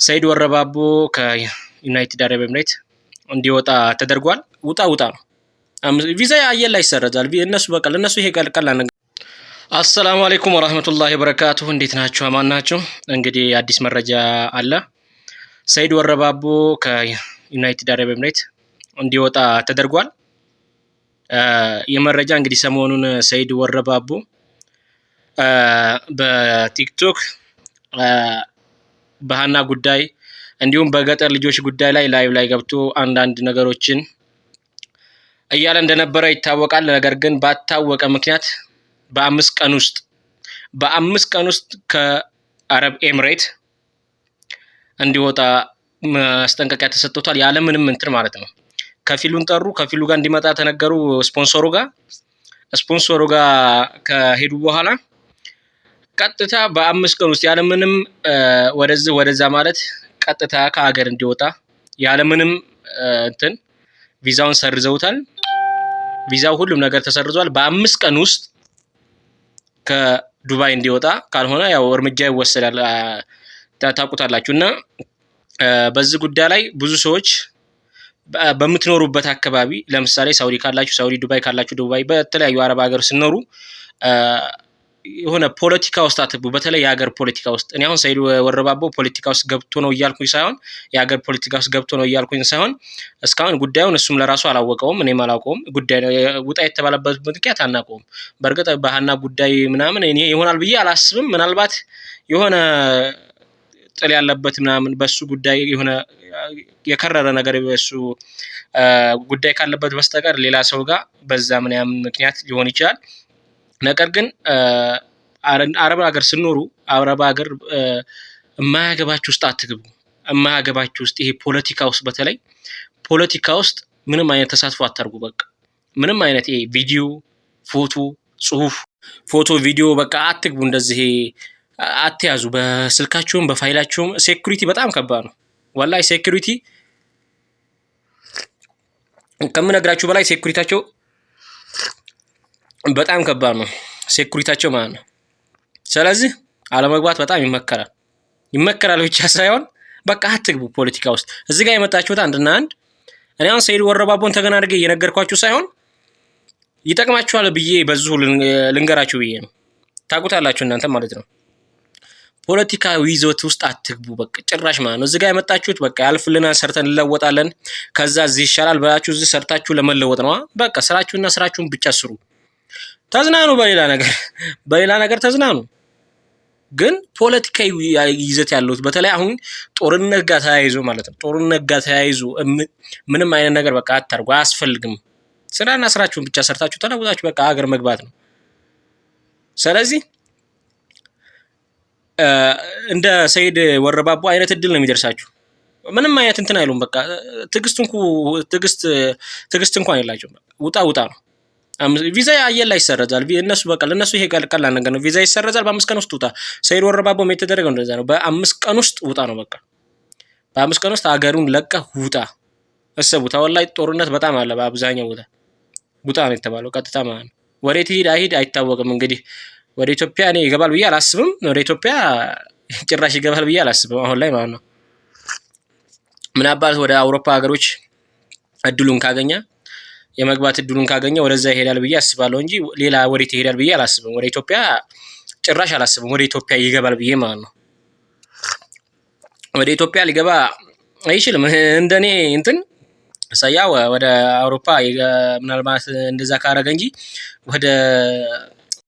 ሰይድ ወረባቦ ከዩናይትድ አረብ ኤምሬት እንዲወጣ ተደርጓል። ውጣ ነው። ቪዛ አየር ላይ ይሰረዛል። እነሱ በቃ ለነሱ ይሄ ቀላል ነገር። አሰላሙ አለይኩም ወራህመቱላሂ ወበረካቱሁ። እንዴት ናችሁ? አማን ናችሁ? እንግዲህ አዲስ መረጃ አለ። ሰይድ ወረባቦ ከዩናይትድ አረብ ኤምሬት እንዲወጣ ተደርጓል። የመረጃ እንግዲህ ሰሞኑን ሰይድ ወረባቦ በቲክቶክ በሃና ጉዳይ እንዲሁም በገጠር ልጆች ጉዳይ ላይ ላይቭ ላይ ገብቶ አንዳንድ ነገሮችን እያለ እንደነበረ ይታወቃል። ነገር ግን ባታወቀ ምክንያት በአምስት ቀን ውስጥ ከአረብ ኤምሬት እንዲወጣ ማስጠንቀቂያ ተሰጥቶታል። ያለምንም እንትን ማለት ነው። ከፊሉን ጠሩ፣ ከፊሉ ጋር እንዲመጣ ተነገሩ። ስፖንሰሩ ጋር ከሄዱ በኋላ ቀጥታ በ5 ቀን ውስጥ ያለምንም ወደዛ ማለት ቀጥታ ከሀገር እንዲወጣ ያለምንም እንትን ቪዛውን ሰርዘውታል። ቪዛው ሁሉም ነገር ተሰርዟል። በ5 ቀን ውስጥ ከዱባይ እንዲወጣ ካልሆነ ያው እርምጃ ይወሰዳል። ታውቁታላችሁ። እና በዚህ ጉዳይ ላይ ብዙ ሰዎች በምትኖሩበት አካባቢ ለምሳሌ ሳውዲ ካላችሁ ሳውዲ፣ ዱባይ ካላችሁ ዱባይ፣ በተለያዩ አረብ ሀገር ሲኖሩ የሆነ ፖለቲካ ውስጥ አትግቡ። በተለይ የሀገር ፖለቲካ ውስጥ እኔ አሁን ሰይድ ወረባቦ ፖለቲካ ውስጥ ገብቶ ነው እያልኩኝ ሳይሆን የሀገር ፖለቲካ ውስጥ ገብቶ ነው እያልኩኝ ሳይሆን እስካሁን ጉዳዩን እሱም ለራሱ አላወቀውም፣ እኔም አላውቀውም። ጉዳይ ውጣ የተባለበት ምክንያት አናውቀውም። በእርግጥ በሃና ጉዳይ ምናምን እኔ ይሆናል ብዬ አላስብም። ምናልባት የሆነ ጥል ያለበት ምናምን በሱ ጉዳይ የሆነ የከረረ ነገር በሱ ጉዳይ ካለበት በስተቀር ሌላ ሰው ጋር በዛ ምናምን ምክንያት ሊሆን ይችላል። ነገር ግን አረብ ሀገር ስኖሩ አረብ ሀገር የማያገባችሁ ውስጥ አትግቡ። የማያገባችሁ ውስጥ ይሄ ፖለቲካ ውስጥ በተለይ ፖለቲካ ውስጥ ምንም አይነት ተሳትፎ አታርጉ። በቃ ምንም አይነት ይሄ ቪዲዮ፣ ፎቶ ቪዲዮ በቃ አትግቡ። እንደዚህ አትያዙ። በስልካችሁም በፋይላችሁም ሴኩሪቲ በጣም ከባድ ነው። ወላሂ ሴኩሪቲ ከምነግራችሁ በላይ ሴኩሪታቸው በጣም ከባድ ነው። ሴኩሪታቸው ማለት ነው። ስለዚህ አለመግባት በጣም ይመከራል ብቻ ሳይሆን በቃ አትግቡ ፖለቲካ ውስጥ። እዚህ ጋር የመጣችሁት አንድና አንድ እኔ አሁን ሰይድ ወረባቦን ተገና አድርጌ እየነገርኳችሁ ሳይሆን ይጠቅማችኋል ብዬ በዚሁ ልንገራችሁ ብዬ ነው። ታውቁታላችሁ እናንተ ማለት ነው። ፖለቲካዊ ይዘት ውስጥ አትግቡ በቃ ጭራሽ ማለት ነው። እዚህ ጋር የመጣችሁት በቃ ያልፍልናል፣ ሰርተን እንለወጣለን፣ ከዛ እዚህ ይሻላል ብላችሁ እዚህ ሰርታችሁ ለመለወጥ ነው። በቃ ስራችሁን ብቻ ስሩ። ተዝናኑ፣ በሌላ ነገር ተዝናኑ። ግን ፖለቲካዊ ይዘት ያለው በተለይ አሁን ጦርነት ጋር ተያይዞ ማለት ነው። ጦርነት ጋር ተያይዞ ምንም አይነት ነገር በቃ አታርጉ፣ አያስፈልግም። ስራችሁን ብቻ ሰርታችሁ ተለውጣችሁ በቃ ሀገር መግባት ነው። ስለዚህ እንደ ሰይድ ወረባቦ አይነት እድል ነው የሚደርሳችሁ። ምንም አይነት እንትን አይሉም። በቃ ትዕግስት እንኳን የላቸውም። ውጣ ነው። ቪዛ አየር ላይ ይሰረዛል። እነሱ በቃ ለነሱ ይሄ ቀላል ነገር ነው። ቪዛ ይሰረዛል። በ5 ቀን ውስጥ ውጣ። ሰይድ ወረባቦ የተደረገው እንደዛ ነው። በ5 ቀን ውስጥ ውጣ ነው በቃ። በ5 ቀን ውስጥ ሀገሩን ለቀህ ውጣ። እሰቡት። ወላሂ ጦርነት በጣም አለ በአብዛኛው ቦታ። ውጣ ነው የተባለው ቀጥታ ማለት ነው። ወዴት ይሄድ አይሄድ አይታወቅም። እንግዲህ ወደ ኢትዮጵያ እኔ ይገባል ብዬ አላስብም። ወደ ኢትዮጵያ ጭራሽ ይገባል ብዬ አላስብም አሁን ላይ ማለት ነው። ምናልባት ወደ አውሮፓ ሀገሮች የመግባት እድሉን ካገኘ ወደዛ ይሄዳል ብዬ አስባለሁ እንጂ ሌላ ወዴት ይሄዳል ብዬ አላስብም። ወደ ኢትዮጵያ ጭራሽ አላስብም። ወደ ኢትዮጵያ ይገባል ብዬ ማለት ነው። ወደ ኢትዮጵያ ሊገባ አይችልም። እንደኔ እንትን ሰያው ወደ አውሮፓ ምናልባት እንደዛ ካረገ እንጂ ወደ